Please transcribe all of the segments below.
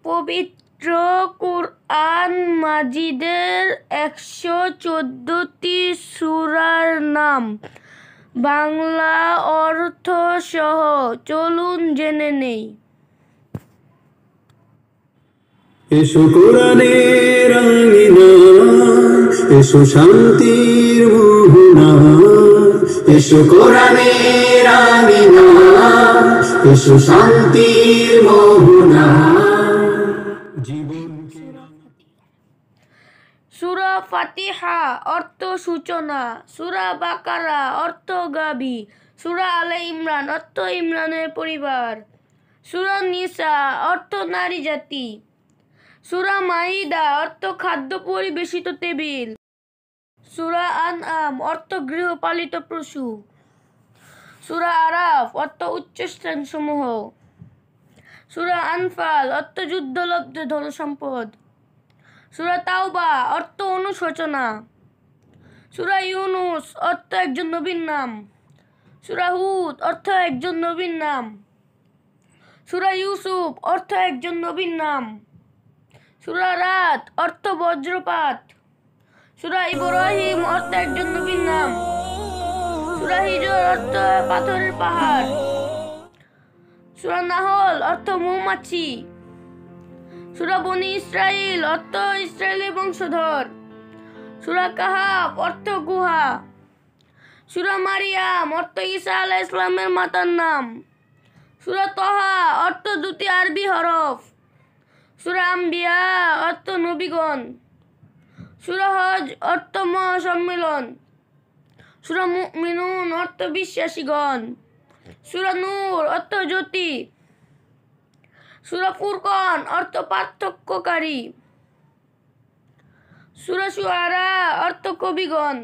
পবিত্র কুরআন মাজিদের ১১৪টি সূরার নাম বাংলা অর্থ সহ চলুন জেনে নেই। এসো কোরআনের আঙিনা, এসো শান্তির মোহনা, এসো কোরআনের আঙিনা, এসো শান্তির মোহনা। সূরা ফাতিহা অর্থ সূচনা, সূরা বাকারা অর্থ গাভী, সূরা আলে ইমরান অর্থ ইমরানের পরিবার, সূরা নিসা অর্থ নারী জাতি, সূরা মাইদা অর্থ খাদ্য পরিবেশিত টেবিল, সূরা আনআম অর্থ গৃহপালিত পশু, সূরা আরাফ অর্থ উচ্চস্থান সমূহ, সূরা আনফাল অর্থ যুদ্ধলব্ধ ধনসম্পদ, সূরা তাওবা অর্থ অনুশোচনা, সূরা ইউনুস অর্থ একজন নবীর নাম, সূরা হুদ অর্থ একজন নবীর নাম, সূরা ইউসুফ অর্থ একজন নবীর নাম, সূরা রাত অর্থ বজ্রপাত, সূরা ইব্রাহিম অর্থ একজন নবীর নাম, সূরা হিজর অর্থ পাথরের পাহাড়, সূরা নাহল অর্থ মৌমাছি, সূরা বনী ইসরাইল অর্থ ইসরায়েলের বংশধর, সূরা কাহাফ অর্থ গুহা, সূরা মারিয়াম অর্থ ঈসা আলাইহিস সালামের মাতার নাম, সূরা তহা অর্থ দুটি আরবি হরফ, সূরা আম্বিয়া অর্থ নবীগণ, সূরা হজ অর্থ মহাসম্মেলন, সূরা মুমিনুন অর্থ বিশ্বাসীগণ, সূরা নূর অর্থ জ্যোতি, সূরা ফুরকান অর্থ পার্থক্যকারী, সূরা শুআরা অর্থ কবিগণ,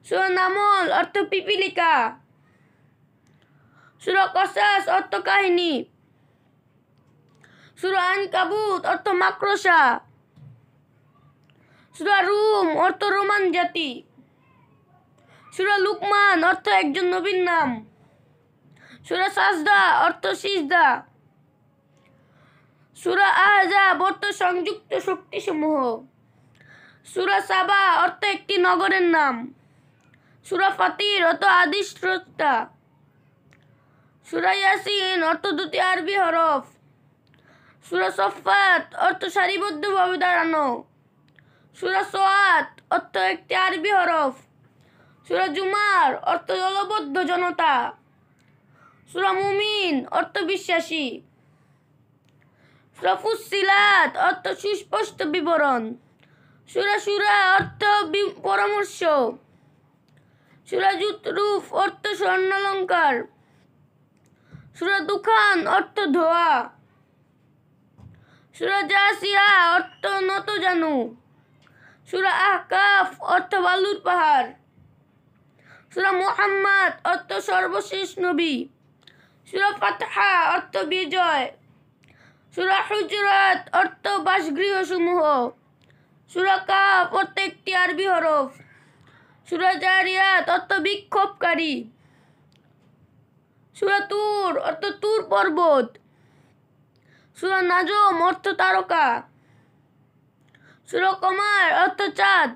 সূরা নামল অর্থ পিপীলিকা, সূরা কসাস অর্থ কাহিনী, সূরা আনকাবুত অর্থ মাকড়সা, সূরা রুম অর্থ রোমান জাতি, সূরা লুকমান অর্থ একজন নবীর নাম, সূরা সাজদা অর্থ সিজদা, সূরা আহজাব অর্থ সংযুক্ত শক্তিসমূহ, সূরা সাবা অর্থ একটি নগরের নাম, সূরা ফাতির অর্থ আদি স্রষ্টা, সূরা ইয়াসিন অর্থ দুটি আরবি হরফ, সূরা সফফাত অর্থ সারিবদ্ধভাবে দাঁড়ানো, সূরা সোয়াত অর্থ একটি আরবি হরফ, সূরা জুমার অর্থ দলবদ্ধ জনতা, সূরা মুমিন অর্থ বিশ্বাসী, সূরা ফুসসিলাত অর্থ সুস্পষ্ট বিবরণ, সূরা শুরা অর্থ পরামর্শ, সূরা জুতরুফ অর্থ স্বর্ণালঙ্কার, সূরা দুখান অর্থ ধোয়া, সূরা জাসিয়া অর্থ নতজানু, সূরা আহকাফ অর্থ বালুর পাহাড়, সূরা মুহাম্মদ অর্থ সর্বশেষ নবী, সূরা ফাতহা অর্থ বিজয়, সূরা হুজরাত অর্থ বাসগৃহ সমূহ, সূরা কাফ অর্থ একটি আরবি হরফ, সূরা জারিয়াত অর্থ বিক্ষোভকারী, সূরা তুর অর্থ তুর পর্বত, সূরা নাজম অর্থ তারকা, সূরা কমার অর্থ চাঁদ,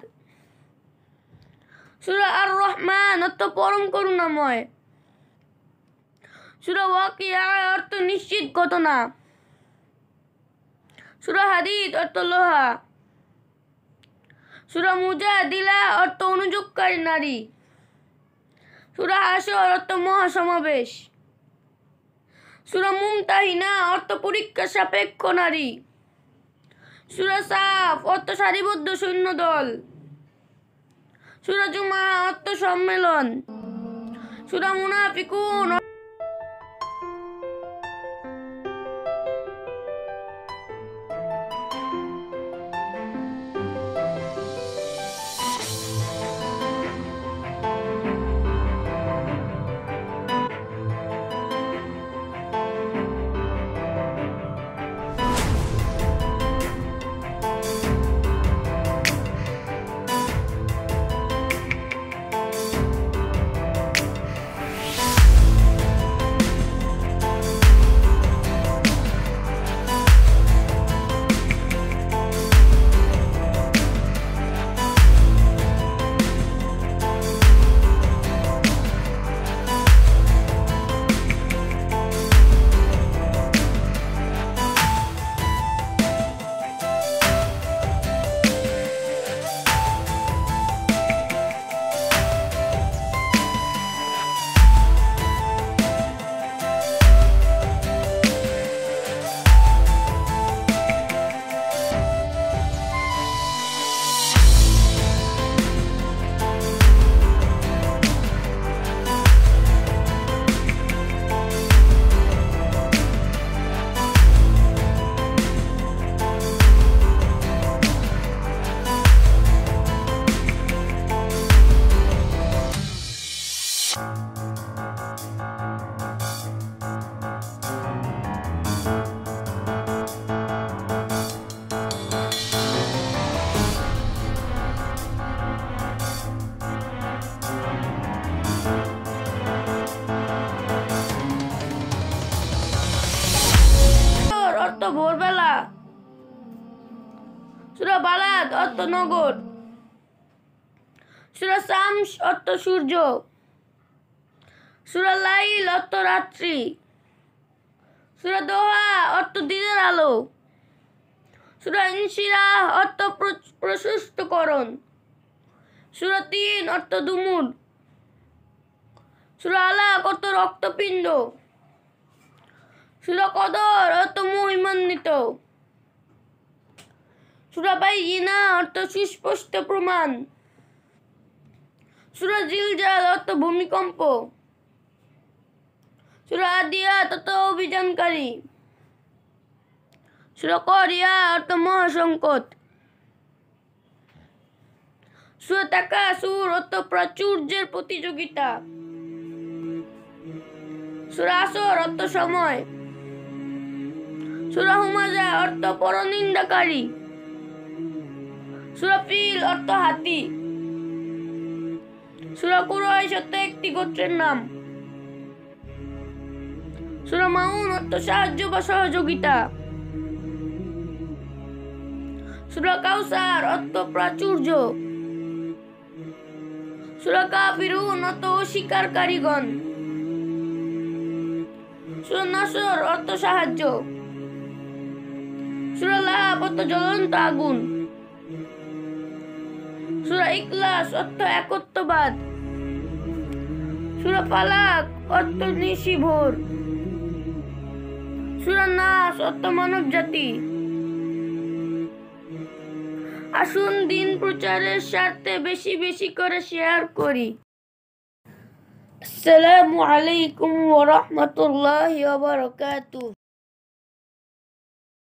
সূরা আর রহমান অর্থ পরম করুণাময়, সূরা ওয়াকিয়া অর্থ নিশ্চিত ঘটনা, সূরা হাদীদ অর্থ লোহা, সূরা মুজাদিলা অর্থ অনুযোগকারী নারী, সূরা হাশর অর্থ মহাসমাবেশ, সূরা মুমতাহিনা অর্থ পরীক্ষা সাপেক্ষ নারী, সূরা সাফ অর্থ সারিবদ্ধ সৈন্যদল, সূরা জুমা অর্থ সম্মেলন, সূরা মুনাফিকুন অর্থ ভোরবেলা। সূরা বালাদ অর্থ নগর। সূরা শামস অর্থ সূর্য। সূরা লাইল অর্থ রাত্রি। সূরা দোহা অর্থ দিনের আলো। সূরা ইনশিরাহ অর্থ প্রশস্তকরণ। সূরা তিন অর্থ দুমুর। সূরা আলাক অর্থ রক্তপিণ্ড। সূরা কদর অর্থ মহিমান্বিত। সূরা বাইয়িনা অর্থ সুস্পষ্ট প্রমাণ। সূরা জিলজাল অর্থ ভূমিকম্প। সূরা আদিয়াত অর্থ অভিযানকারী। সূরা করিয়া অর্থ মহাসংকট। সূরা তাকাসুর অর্থ প্রাচুর্যের প্রতিযোগিতা। সূরা আসর অর্থ সময়। সূরা হুমাজা অর্থ পরনিন্দাকারী। সূরা ফিল অর্থ হাতি। সূরা কুরাইশ অর্থ একটি গোত্রের নাম। সূরা মাউন অর্থ সাহায্য বা সহযোগিতা। সূরা কাউসার অর্থ প্রাচুর্য। সূরা কাফিরুন অর্থ অস্বীকারীগণ। সূরা নাসর অর্থ সাহায্য। সূরা লাহাব অর্থ জ্বলন্ত আগুন। সূরা ইখলাস অর্থ একত্ববাদ। সূরা ফালাক অর্থ নিশি ভোর। সূরা নাস অর্থ মানব জাতি। আসুন দিন প্রচারের স্বার্থে বেশি বেশি করে শেয়ার করি। আসসালামু আলাইকুম ওয়া রাহমাতুল্লাহি ওয়া বারাকাতুহু।